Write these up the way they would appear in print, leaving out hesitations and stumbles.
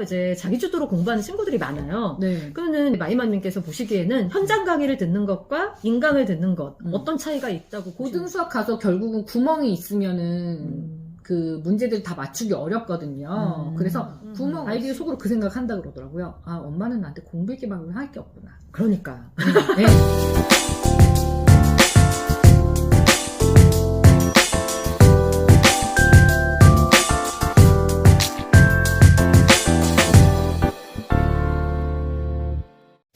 이제 자기주도로 공부하는 친구들이 많아요. 네. 그러면 마이마님께서 보시기에는 현장 강의를 듣는 것과 인강을 듣는 것 어떤 차이가 있다고 고등수학 가서 결국은 구멍이 있으면은 그 문제들 다 맞추기 어렵거든요. 그래서 구멍 아이들이 속으로 그 생각한다 그러더라고요. 아, 엄마는 나한테 공부 얘기만 할 게 없구나. 그러니까. 네.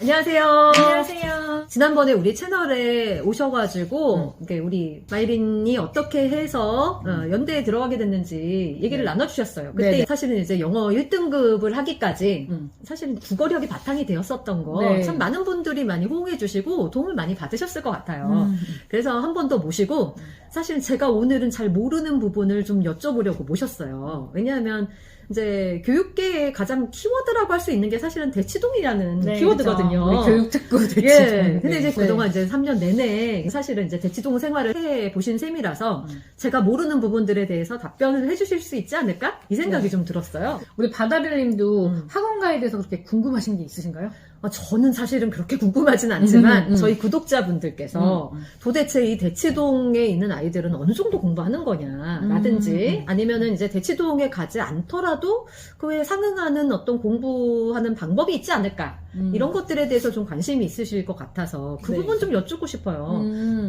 안녕하세요. 안녕하세요. 지난번에 우리 채널에 오셔가지고 이렇게 우리 마이린이 어떻게 해서 연대에 들어가게 됐는지 얘기를 나눠주셨어요. 그때 네네. 사실은 이제 영어 1등급을 하기까지 사실은 국어력이 바탕이 되었었던 거 네. 참 많은 분들이 많이 호응해주시고 도움을 많이 받으셨을 것 같아요. 그래서 한 번 더 모시고 사실 제가 오늘은 잘 모르는 부분을 좀 여쭤보려고 모셨어요. 왜냐하면 이제 교육계의 가장 키워드라고 할 수 있는 게 사실은 대치동이라는 네, 키워드거든요. 그렇죠. 우리 교육특구 대치동. 예. 근데 이제 네. 그동안 이제 3년 내내 사실은 이제 대치동 생활을 해 보신 셈이라서 제가 모르는 부분들에 대해서 답변을 해주실 수 있지 않을까? 이 생각이 네. 좀 들었어요. 우리 바다별님도 학원가에 대해서 그렇게 궁금하신 게 있으신가요? 저는 사실은 그렇게 궁금하진 않지만 저희 구독자분들께서 도대체 이 대치동에 있는 아이들은 어느 정도 공부하는 거냐라든지 아니면은 이제 대치동에 가지 않더라도 그에 상응하는 어떤 공부하는 방법이 있지 않을까 이런 것들에 대해서 좀 관심이 있으실 것 같아서 그 네. 부분 좀 여쭙고 싶어요.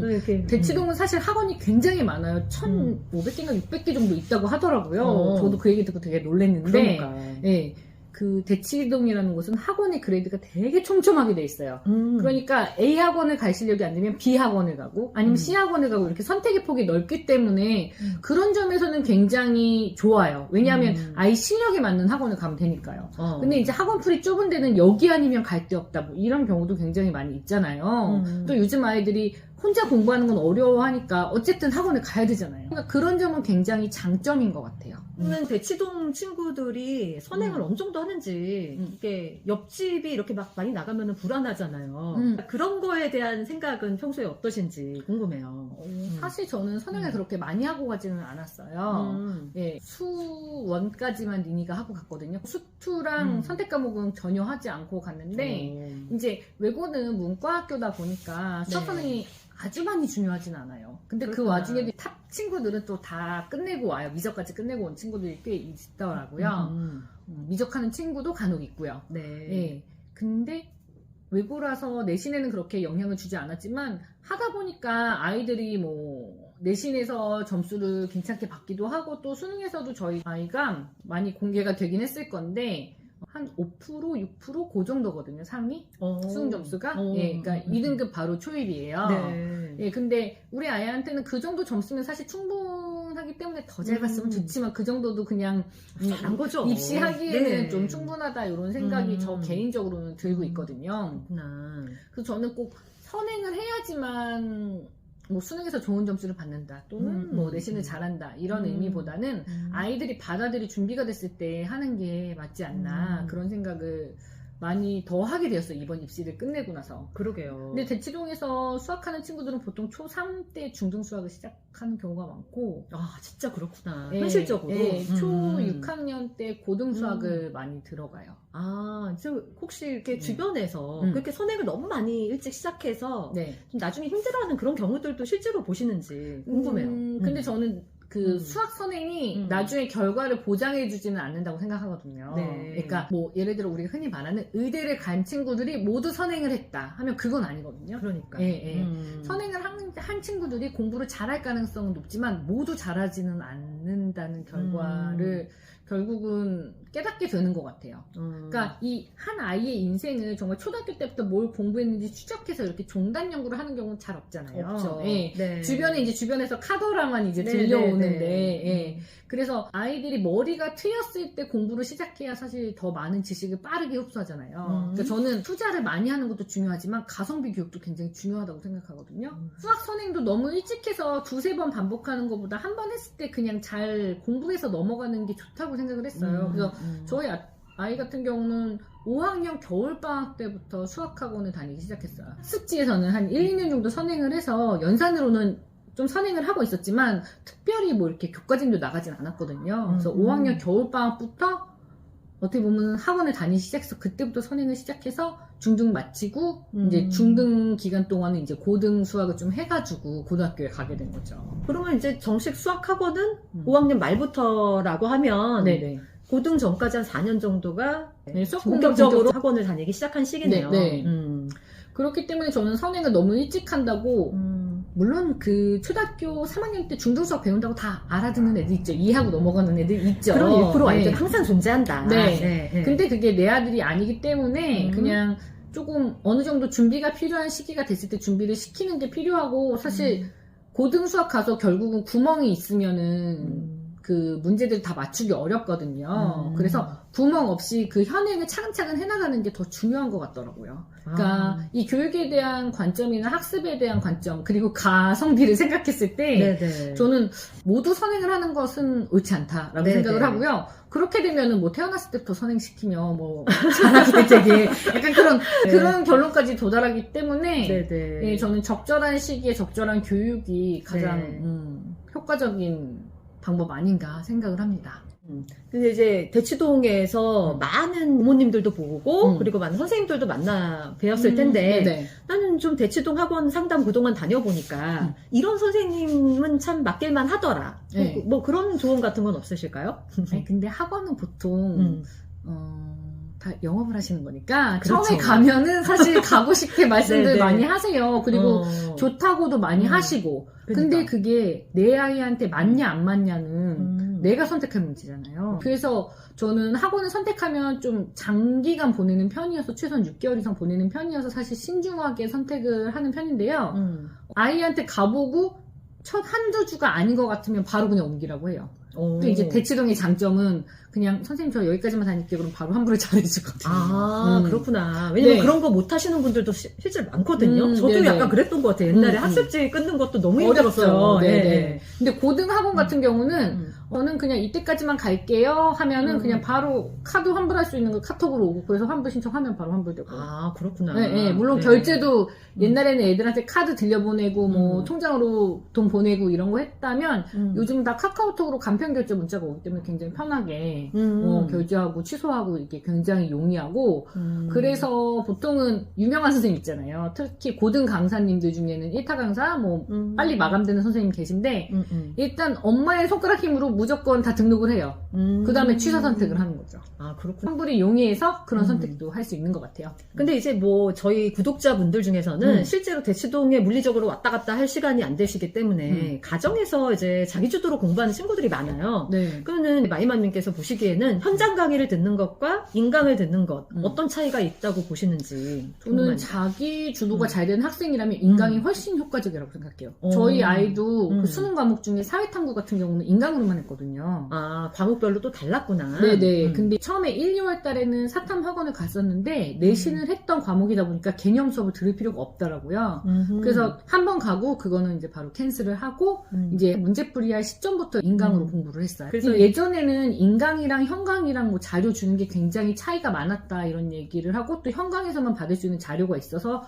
이렇게, 대치동은 사실 학원이 굉장히 많아요. 1,500개인가 600개 정도 있다고 하더라고요. 저도 그 얘기 듣고 되게 놀랐는데. 그러니까. 예. 그 대치동이라는 곳은 학원의 그레이드가 되게 촘촘하게 돼 있어요. 그러니까 A 학원을 갈 실력이 안 되면 B 학원을 가고 아니면 C 학원을 가고 이렇게 선택의 폭이 넓기 때문에 그런 점에서는 굉장히 좋아요. 왜냐하면 아이 실력에 맞는 학원을 가면 되니까요. 근데 이제 학원풀이 좁은 데는 여기 아니면 갈 데 없다 뭐 이런 경우도 굉장히 많이 있잖아요. 또 요즘 아이들이 혼자 공부하는 건 어려워하니까 어쨌든 학원을 가야 되잖아요. 그러니까 그런 점은 굉장히 장점인 것 같아요. 그러면 대치동 친구들이 선행을 어느 정도 하는지 이게 옆집이 이렇게 막 많이 나가면 불안하잖아요. 그런 거에 대한 생각은 평소에 어떠신지 궁금해요. 사실 저는 선행을 그렇게 많이 하고 가지는 않았어요. 예, 수원까지만 니니가 하고 갔거든요. 수투랑 선택 과목은 전혀 하지 않고 갔는데 이제 외고는 문과학교다 보니까 수학 선행이 아주 많이 중요하진 않아요. 근데 그렇구나. 그 와중에도 탑 친구들은 또 다 끝내고 와요. 미적까지 끝내고 온 친구들이 꽤 있더라고요. 미적하는 친구도 간혹 있고요. 네. 예. 근데 외고라서 내신에는 그렇게 영향을 주지 않았지만 하다 보니까 아이들이 뭐 내신에서 점수를 괜찮게 받기도 하고 또 수능에서도 저희 아이가 많이 공개가 되긴 했을 건데 한 5%, 6% 그 정도거든요, 상위? 수능 점수가? 예, 그러니까 2등급 바로 초입이에요. 네. 예, 근데 우리 아이한테는 그 정도 점수면 사실 충분하기 때문에 더 잘 갔으면 좋지만 그 정도도 그냥 잘한 거죠. 입시하기에는 네. 좀 충분하다 이런 생각이 저 개인적으로는 들고 있거든요. 그렇구나. 그래서 저는 꼭 선행을 해야지만 뭐 수능에서 좋은 점수를 받는다 또는 뭐 내신을 잘한다 이런 의미보다는 아이들이 받아들일 준비가 됐을 때 하는 게 맞지 않나 그런 생각을 많이 더 하게 되었어요. 이번 입시를 끝내고 나서. 그러게요. 근데 대치동에서 수학하는 친구들은 보통 초3 때 중등 수학을 시작하는 경우가 많고 아, 진짜 그렇구나. 예, 현실적으로. 예, 초 6학년 때 고등 수학을 많이 들어가요. 아, 저 혹시 이렇게 네. 주변에서 그렇게 선행을 너무 많이 일찍 시작해서 네. 좀 나중에 힘들어하는 그런 경우들도 실제로 보시는지 궁금해요. 근데 저는 그 수학 선행이 나중에 결과를 보장해주지는 않는다고 생각하거든요. 네. 그러니까 뭐 예를 들어 우리가 흔히 말하는 의대를 간 친구들이 모두 선행을 했다 하면 그건 아니거든요. 그러니까. 예, 예. 선행을 한 친구들이 공부를 잘할 가능성은 높지만 모두 잘하지는 않는다는 결과를 결국은 깨닫게 되는 것 같아요. 그러니까 이 한 아이의 인생을 정말 초등학교 때부터 뭘 공부했는지 추적해서 이렇게 종단 연구를 하는 경우는 잘 없잖아요. 없죠. 예. 네. 주변에 이제 주변에서 카더라만 이제 네, 들려오는데, 네, 네. 예. 그래서 아이들이 머리가 트였을 때 공부를 시작해야 사실 더 많은 지식을 빠르게 흡수하잖아요. 그러니까 저는 투자를 많이 하는 것도 중요하지만 가성비 교육도 굉장히 중요하다고 생각하거든요. 수학 선행도 너무 일찍 해서 두세 번 반복하는 것보다 한 번 했을 때 그냥 잘 공부해서 넘어가는 게 좋다고 생각을 했어요. 그래서 저희 아이 같은 경우는 5학년 겨울방학 때부터 수학학원을 다니기 시작했어요. 숙지에서는 한 1, 2년 정도 선행을 해서 연산으로는 좀 선행을 하고 있었지만 특별히 뭐 이렇게 교과전도 나가진 않았거든요. 그래서 5학년 겨울방학부터 어떻게 보면 학원을 다니기 시작해서 그때부터 선행을 시작해서 중등 마치고 이제 중등 기간 동안은 이제 고등 수학을 좀 해가지고 고등학교에 가게 된 거죠. 그러면 이제 정식 수학 학원은 5학년 말부터라고 하면 네네. 고등 전까지 한 4년 정도가 네, 수학 본격적으로 학원을 다니기 시작한 시기네요. 네, 네. 그렇기 때문에 저는 선행을 너무 일찍 한다고 물론 그 초등학교 3학년 때 중등 수학 배운다고 다 알아듣는 애들 있죠. 이해하고 넘어가는 애들 있죠. 그런 1% 아이들 네. 항상 존재한다. 네. 근데 그게 내 아들이 아니기 때문에 그냥 조금 어느 정도 준비가 필요한 시기가 됐을 때 준비를 시키는 게 필요하고 사실 고등 수학 가서 결국은 구멍이 있으면은 그 문제들 다 맞추기 어렵거든요. 그래서 구멍 없이 그 현행을 차근차근 해나가는 게 더 중요한 것 같더라고요. 그러니까 이 교육에 대한 관점이나 학습에 대한 관점 그리고 가성비를 생각했을 때 네네. 저는 모두 선행을 하는 것은 옳지 않다라고 네네. 생각을 하고요. 그렇게 되면은 뭐 태어났을 때부터 선행시키면 뭐 잘하게 되게 약간 그런 결론까지 도달하기 때문에 네네. 예, 저는 적절한 시기에 적절한 교육이 가장 네. 효과적인 방법 아닌가 생각을 합니다. 근데 이제 대치동에서 많은 부모님들도 보고 그리고 많은 선생님들도 만나 뵈었을 텐데 네네. 나는 좀 대치동 학원 상담 그동안 다녀보니까 이런 선생님은 참 맡길만 하더라. 네. 뭐 그런 조언 같은 건 없으실까요? 아니, 근데 학원은 보통 다 영업을 하시는 거니까 그렇죠. 처음에 가면은 사실 가고 싶게 말씀들 네네. 많이 하세요. 그리고 좋다고도 많이 하시고 근데 그러니까. 그게 내 아이한테 맞냐 안 맞냐는 내가 선택할 문제잖아요. 그래서 저는 학원을 선택하면 좀 장기간 보내는 편이어서 최소한 6개월 이상 보내는 편이어서 사실 신중하게 선택을 하는 편인데요. 아이한테 가보고 첫 한두 주가 아닌 것 같으면 바로 그냥 옮기라고 해요. 또 이제 대치동의 장점은 그냥 선생님 저 여기까지만 다닐게요. 그럼 바로 환불을 잘해주거든요. 아 그렇구나. 왜냐면 네. 그런 거 못 하시는 분들도 실제로 많거든요. 저도 네네. 약간 그랬던 것 같아요. 옛날에 학습지 끊는 것도 너무 힘들었어요. 네네. 네. 근데 고등 학원 같은 경우는 저는 그냥 이때까지만 갈게요 하면은 그냥 바로 카드 환불할 수 있는 거 카톡으로 오고 그래서 환불 신청하면 바로 환불되고. 아 그렇구나. 네, 물론 네. 결제도 옛날에는 애들한테 카드 들려보내고 뭐 통장으로 돈 보내고 이런 거 했다면 요즘 다 카카오톡으로 간편 결제 문자가 오기 때문에 굉장히 편하게 결제하고 취소하고 이게 굉장히 용이하고 그래서 보통은 유명한 선생님 있잖아요. 특히 고등 강사님들 중에는 1타 강사 뭐 빨리 마감되는 선생님 계신데 일단 엄마의 손가락 힘으로 무조건 다 등록을 해요. 그 다음에 취사 선택을 하는 거죠. 아 그렇구나. 환불이 용이해서 그런 선택도 할 수 있는 것 같아요. 근데 이제 뭐 저희 구독자분들 중에서는 실제로 대치동에 물리적으로 왔다 갔다 할 시간이 안 되시기 때문에 가정에서 이제 자기주도로 공부하는 친구들이 많아요. 네. 그러면 마이맘님께서 보시기에는 현장 강의를 듣는 것과 인강을 듣는 것 어떤 차이가 있다고 보시는지 저는 궁금하네요. 자기 주도가 잘 되는 학생이라면 인강이 훨씬 효과적이라고 생각해요. 저희 아이도 그 수능 과목 중에 사회탐구 같은 경우는 인강으로만 했거든요. 아 과목별로 또 달랐구나. 네네. 근데 처음에 1, 2월 달에는 사탐 학원을 갔었는데 내신을 했던 과목이다 보니까 개념 수업을 들을 필요가 없더라고요. 그래서 한 번 가고 그거는 이제 바로 캔슬을 하고 이제 문제풀이할 시점부터 인강으로 공부를 했어요. 그래서 예전에는 인강이랑 현강이랑 뭐 자료 주는 게 굉장히 차이가 많았다 이런 얘기를 하고 또 현강에서만 받을 수 있는 자료가 있어서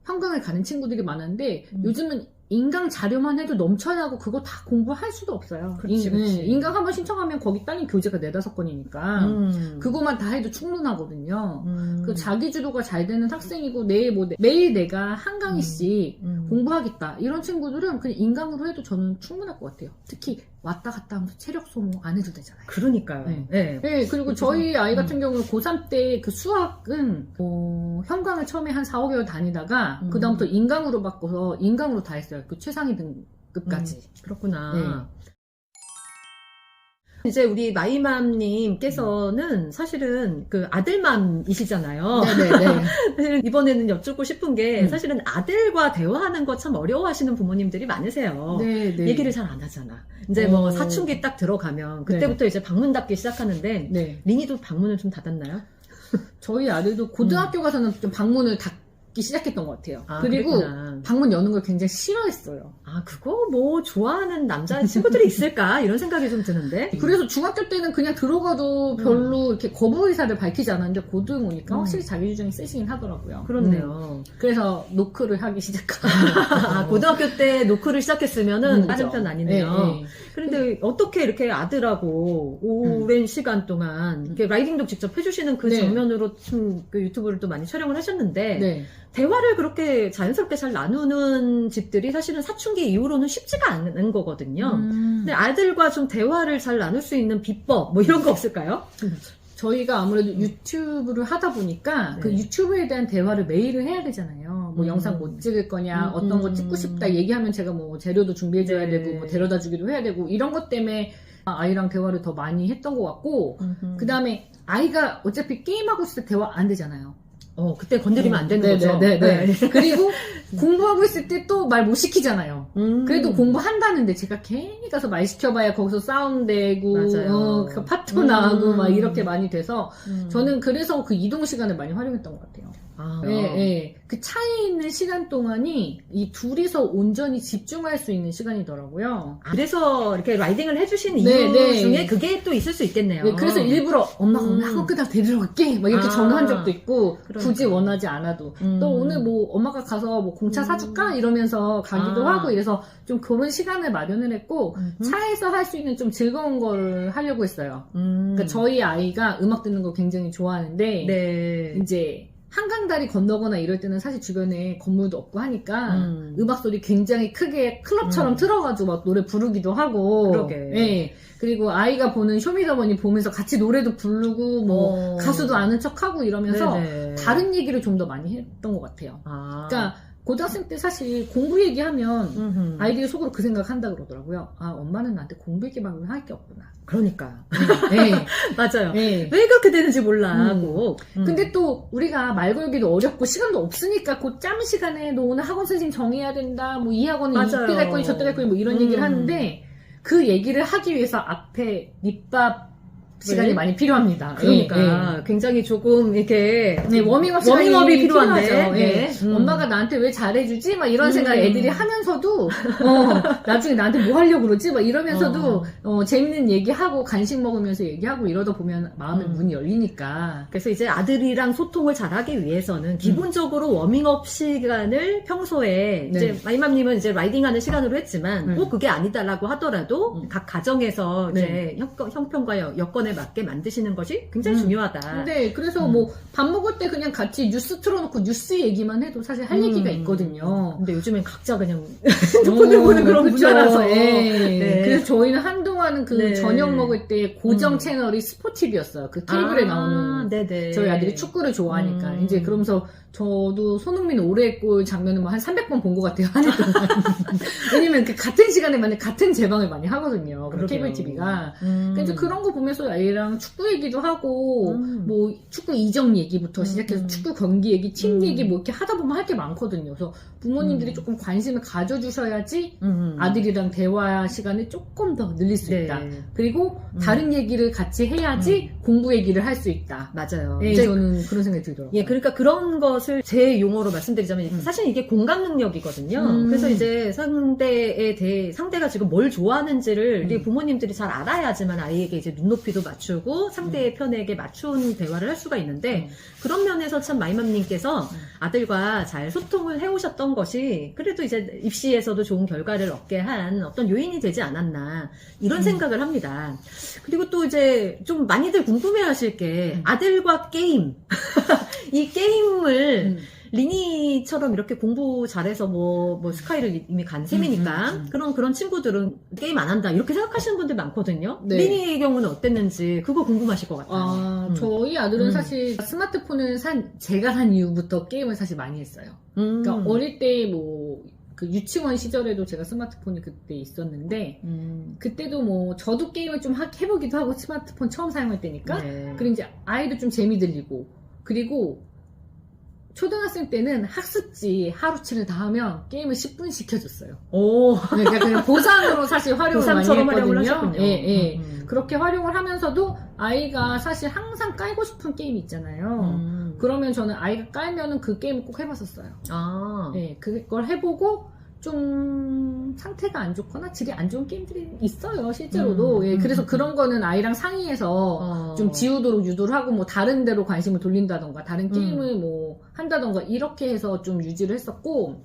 현강을 가는 친구들이 많았는데 요즘은 인강 자료만 해도 넘쳐나고 그거 다 공부할 수도 없어요. 그렇지. 인강 한번 신청하면 거기 딸린 교재가 4-5건이니까 그거만 다 해도 충분하거든요. 그 자기 주도가 잘 되는 학생이고 매일 내가 한 강의씩 공부하겠다 이런 친구들은 그냥 인강으로 해도 저는 충분할 것 같아요. 특히 왔다 갔다 하면서 체력 소모 안 해도 되잖아요. 그러니까요. 네. 네, 그리고 저희 아이 같은 경우는 고3 때 그 수학은 현강을 처음에 한 4, 5개월 다니다가 그 다음부터 인강으로 바꿔서 인강으로 다 했어요. 그 최상위 등급까지. 그렇구나. 네. 이제 우리 마이맘님께서는 사실은 그 아들맘이시잖아요. 네네네. 사실 이번에는 여쭙고 싶은 게 사실은 아들과 대화하는 거 참 어려워하시는 부모님들이 많으세요. 네네. 얘기를 잘 안 하잖아. 이제 뭐 사춘기 딱 들어가면 그때부터 이제 방문 닫기 시작하는데 네. 리니도 방문을 좀 닫았나요? 저희 아들도 고등학교 가서는 좀 방문을 닫기 시작했던 것 같아요. 아, 그리고 그랬구나. 방문 여는 걸 굉장히 싫어했어요. 아, 그거 뭐 좋아하는 남자 친구들이 있을까? 이런 생각이 좀 드는데. 그래서 중학교 때는 그냥 들어가도 별로 이렇게 거부 의사를 밝히지 않았는데 고등 오니까 확실히 자기 주장이 세시긴 하더라고요. 그렇네요. 그래서 노크를 하기 시작하고. 아, 고등학교 때 노크를 시작했으면은 다른 편 아니네요. 네. 그런데 어떻게 이렇게 아들하고 오랜 시간 동안 이렇게 라이딩도 직접 해주시는 그 네. 장면으로 좀 그 유튜브를 또 많이 촬영을 하셨는데 네. 대화를 그렇게 자연스럽게 잘 나누는 집들이 사실은 사춘기 이후로는 쉽지가 않은 거거든요. 근데 아들과 좀 대화를 잘 나눌 수 있는 비법 뭐 이런 거 없을까요? 저희가 아무래도 유튜브를 하다 보니까 네. 그 유튜브에 대한 대화를 매일을 해야 되잖아요. 뭐 영상 못 찍을 거냐, 어떤 거 찍고 싶다 얘기하면 제가 뭐 재료도 준비해줘야 네. 되고, 뭐 데려다 주기도 해야 되고, 이런 것 때문에 아이랑 대화를 더 많이 했던 것 같고, 그 다음에 아이가 어차피 게임하고 있을 때 대화 안 되잖아요. 그때 건드리면 안 되는 거죠. 네. 그리고 공부하고 있을 때 또 말 못 시키잖아요. 그래도 공부한다는데 제가 괜히 가서 말 시켜봐야 거기서 싸움되고, 맞아요. 그 파토 나고 막 이렇게 많이 돼서 저는 그래서 그 이동 시간을 많이 활용했던 것 같아요. 아, 네. 그 차에 있는 시간 동안이 이 둘이서 온전히 집중할 수 있는 시간이더라고요. 그래서 이렇게 라이딩을 해주신 이유 네. 중에 그게 또 있을 수 있겠네요. 네, 그래서 일부러 엄마가 오늘 학원 끝나고 데리러 갈게 막 이렇게 전화한 적도 있고 그러니까. 굳이 원하지 않아도 또 오늘 뭐 엄마가 가서 뭐 공차 사줄까 이러면서 가기도 하고 이래서 좀 그런 시간을 마련을 했고 차에서 할 수 있는 좀 즐거운 걸 하려고 했어요. 그러니까 저희 아이가 음악 듣는 거 굉장히 좋아하는데 네. 이제 한강다리 건너거나 이럴 때는 사실 주변에 건물도 없고 하니까 음악 소리 굉장히 크게 클럽처럼 틀어가지고 막 노래 부르기도 하고. 그러게. 네. 그리고 아이가 보는 쇼미더머니 보면서 같이 노래도 부르고 뭐 가수도 아는 척하고 이러면서 네네. 다른 얘기를 좀 더 많이 했던 것 같아요. 그러니까 고등학생 때 사실 공부 얘기하면 아이들이 속으로 그 생각한다 그러더라고요. 아, 엄마는 나한테 공부 얘기만 할 게 없구나. 그러니까. 네. 맞아요. 네. 왜 그렇게 되는지 몰라 하고. 근데 또 우리가 말 걸기도 어렵고 시간도 없으니까 그 짬 시간에 너 오늘 학원 선생님 정해야 된다. 뭐 이 학원은 맞아요. 이때 갈 거니 저때 갈 거니 뭐 이런 얘기를 하는데 그 얘기를 하기 위해서 앞에 밑밥 시간이 네. 많이 필요합니다. 그러니까 굉장히 조금 이렇게 네, 워밍업이 필요한데 필요하죠. 네. 엄마가 나한테 왜 잘해주지? 막 이런 생각 애들이 하면서도 나중에 나한테 뭐 하려고 그러지? 막 이러면서도 재밌는 얘기하고 간식 먹으면서 얘기하고 이러다 보면 마음의 문이 열리니까. 그래서 이제 아들이랑 소통을 잘하기 위해서는 기본적으로 워밍업 시간을 평소에 이제 마이맘님은 이제 라이딩하는 시간으로 했지만 꼭 그게 아니다라고 하더라도 각 가정에서 이제 형편과 여건에 맞게 만드시는 것이 굉장히 중요하다. 네, 그래서 뭐 밥 먹을 때 그냥 같이 뉴스 틀어놓고 뉴스 얘기만 해도 사실 할 얘기가 있거든요. 근데 요즘엔 각자 그냥 핸드폰을 보는 그런 문화라서. 네. 그래서 저희는 한동안은 그 네. 저녁 먹을 때 고정 채널이 스포티비였어요. 그 케이블에 나오는. 네네. 저희 아들이 축구를 좋아하니까. 이제 그러면서 저도 손흥민 오래골 장면을 뭐 한 300번 본 것 같아요. 한 해 동안. 왜냐면 그 같은 시간에 만약 같은 재방을 많이 하거든요. 케이블 TV가. 그래서 그런 거 보면서 아이랑 축구 얘기도 하고, 뭐 축구 이적 얘기부터 시작해서 축구 경기 얘기, 팀 얘기 뭐 이렇게 하다 보면 할 게 많거든요. 그래서 부모님들이 조금 관심을 가져주셔야지 아들이랑 대화 시간을 조금 더 늘릴 수 있다. 그리고 다른 얘기를 같이 해야지 공부 얘기를 할 수 있다. 맞아요. 네, 저는 그런 생각이 들더라고요. 예, 그러니까 그런 것을 제 용어로 말씀드리자면 사실 이게 공감 능력이거든요. 그래서 이제 상대가 지금 뭘 좋아하는지를 우리 부모님들이 잘 알아야지만 아이에게 이제 눈높이도 맞추고 상대의 편에게 맞춘 대화를 할 수가 있는데 그런 면에서 참 마이맘님께서 아들과 잘 소통을 해오셨던 것이 그래도 이제 입시에서도 좋은 결과를 얻게 한 어떤 요인이 되지 않았나 이런 생각을 합니다. 그리고 또 이제 좀 많이들 궁금해하실 게 아들과 게임 이 게임을 리니처럼 이렇게 공부 잘해서 뭐 스카이를 이미 간 셈이니까 그런 친구들은 게임 안 한다 이렇게 생각하시는 분들 많거든요. 네. 리니의 경우는 어땠는지 그거 궁금하실 것 같아요. 저희 아들은 사실 스마트폰을 제가 산 이후부터 게임을 사실 많이 했어요. 그러니까 어릴 때 뭐 그 유치원 시절에도 제가 스마트폰이 그때 있었는데 그때도 뭐 저도 게임을 좀 해보기도 하고 스마트폰 처음 사용할 때니까 네. 그리고 이제 아이도 좀 재미 들리고 그리고 초등학생 때는 학습지 하루치를 다 하면 게임을 10분 시켜줬어요. 오. 그러니까 그냥 보상으로 사실 활용을 많이 보상처럼 활용을 했거든요. 하셨군요. 예. 그렇게 활용을 하면서도 아이가 사실 항상 깔고 싶은 게임이 있잖아요. 그러면 저는 아이가 깔면은 그 게임을 꼭 해봤었어요. 아. 네, 그걸 해보고 좀 상태가 안 좋거나 질이 안 좋은 게임들이 있어요, 실제로도. 예, 그래서 그런 거는 아이랑 상의해서 좀 지우도록 유도를 하고 뭐 다른 데로 관심을 돌린다던가 다른 게임을 뭐 한다던가 이렇게 해서 좀 유지를 했었고,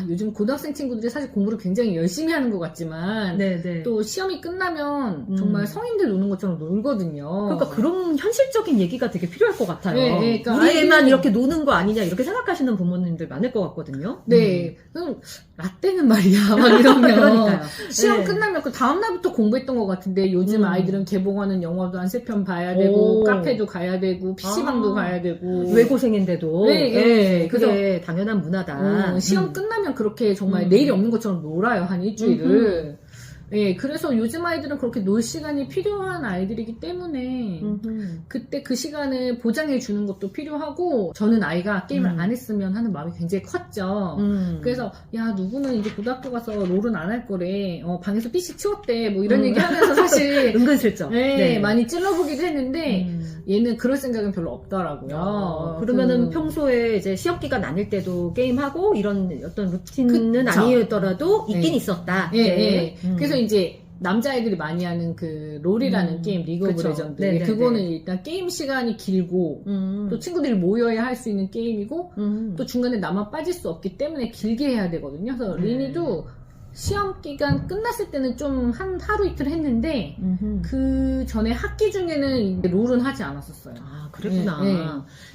요즘 고등학생 친구들이 사실 공부를 굉장히 열심히 하는 것 같지만 네네. 또 시험이 끝나면 정말 성인들 노는 것처럼 놀거든요. 그러니까 그런 현실적인 얘기가 되게 필요할 것 같아요. 네, 그러니까 우리 애만 이렇게 노는 거 아니냐 이렇게 생각하시는 부모님들 많을 것 같거든요. 네, 그럼 라떼는 말이야 막 이러면 그러니까요. 시험 네. 끝나면 그 다음날부터 공부했던 것 같은데 요즘 아이들은 개봉하는 영화도 한 3편 봐야 되고 오. 카페도 가야 되고 PC방도 가야 되고 왜 고생인데도 네, 네. 그게 당연한 문화다. 시험 끝나면 그렇게 정말 내일이 없는 것처럼 놀아요, 한 일주일을. 예, 그래서 요즘 아이들은 그렇게 놀 시간이 필요한 아이들이기 때문에 그때 그 시간을 보장해 주는 것도 필요하고, 저는 아이가 게임을 안 했으면 하는 마음이 굉장히 컸죠. 그래서 야, 누구는 이제 고등학교 가서 롤은 안 할 거래, 방에서 PC 치웠대, 뭐 이런 얘기 하면서 사실 은근슬쩍. 네, 많이 찔러보기도 했는데 얘는 그럴 생각은 별로 없더라고요. 그러면은 평소에 이제 시험 기간 아닐 때도 게임하고 이런 어떤 루틴은 그쵸. 아니더라도 있긴 네. 있었다. 예, 네. 예. 그래서 이제 남자애들이 많이 하는 그 롤이라는 게임, 리그 오브 그쵸. 레전드. 네네네. 그거는 일단 게임 시간이 길고 또 친구들이 모여야 할 수 있는 게임이고 또 중간에 나만 빠질 수 없기 때문에 길게 해야 되거든요. 그래서 리니도 시험 기간 끝났을 때는 좀 한 하루 이틀 했는데 그 전에 학기 중에는 롤은 하지 않았었어요. 아, 그랬구나. 네, 네.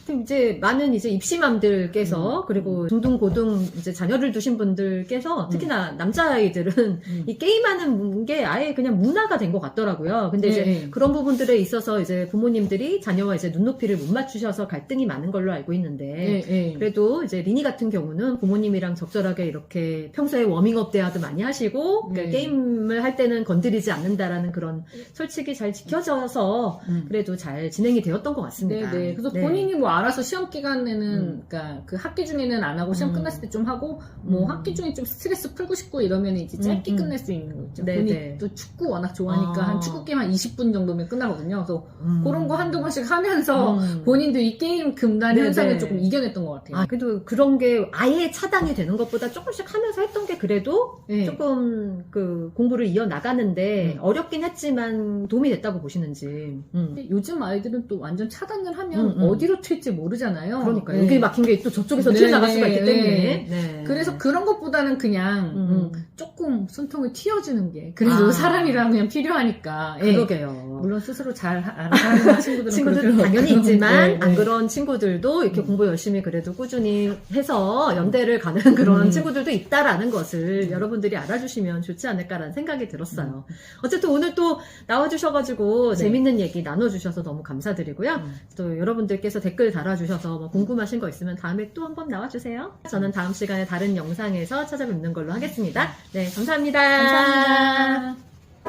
그럼 이제 많은 이제 입시맘들께서 그리고 중등 고등 이제 자녀를 두신 분들께서 특히나 남자아이들은 이 게임하는 게 아예 그냥 문화가 된 것 같더라고요. 근데 이제 네. 그런 부분들에 있어서 이제 부모님들이 자녀와 이제 눈높이를 못 맞추셔서 갈등이 많은 걸로 알고 있는데 네, 네. 그래도 이제 리니 같은 경우는 부모님이랑 적절하게 이렇게 평소에 워밍업 대화도 많이 하시고 그러니까 게임을 할 때는 건드리지 않는다라는 그런 철칙이 잘 지켜져서 그래도 잘 진행이 되었던 것 같습니다. 네. 그래서 본인이 뭐 알아서 시험 기간에는, 그러니까 그 학기 중에는 안 하고 시험 끝났을 때 좀 하고, 뭐 학기 중에 좀 스트레스 풀고 싶고 이러면 이제 짧게 끝낼 수 있는 거 있죠. 네, 본인이 네. 또 축구 워낙 좋아하니까 아. 한 축구 게임 한 20분 정도면 끝나거든요. 그래서 그런 거 한두 번씩 하면서 본인도 이 게임 금단 네, 현상을 네. 조금 이겨냈던 것 같아요. 그래도 그런 게 아예 차단이 되는 것보다 조금씩 하면서 했던 게 그래도 네. 조금 그 공부를 이어나가는데 어렵긴 했지만 도움이 됐다고 보시는지. 근데 요즘 아이들은 또 완전 차단을 하면 어디로 튈지 모르잖아요. 그러니까 네. 여기 막힌 게 또 저쪽에서 네, 튀어나갈 수가 네, 있기 때문에. 네. 네. 그래서 그런 것보다는 그냥 조금 숨통을 틔워주는 게 그래도 사람이랑 그냥 필요하니까. 예. 그러게요. 물론 스스로 잘 알아서 하는 친구들은 친구들 그럴 필요 당연히 없고. 있지만 네, 안 네. 그런 친구들도 이렇게 공부 열심히 그래도 꾸준히 해서 연대를 가는 그런 친구들도 있다라는 것을 여러분들이 알아주시면 좋지 않을까라는 생각이 들었어요. 어쨌든 오늘 또 나와주셔가지고 재밌는 얘기 나눠주셔서 너무 감사드리고요. 또 여러분들께서 댓글 달아주셔서 뭐 궁금하신 거 있으면 다음에 또 한번 나와주세요. 저는 다음 시간에 다른 영상에서 찾아뵙는 걸로 하겠습니다. 네, 감사합니다.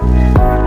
감사합니다.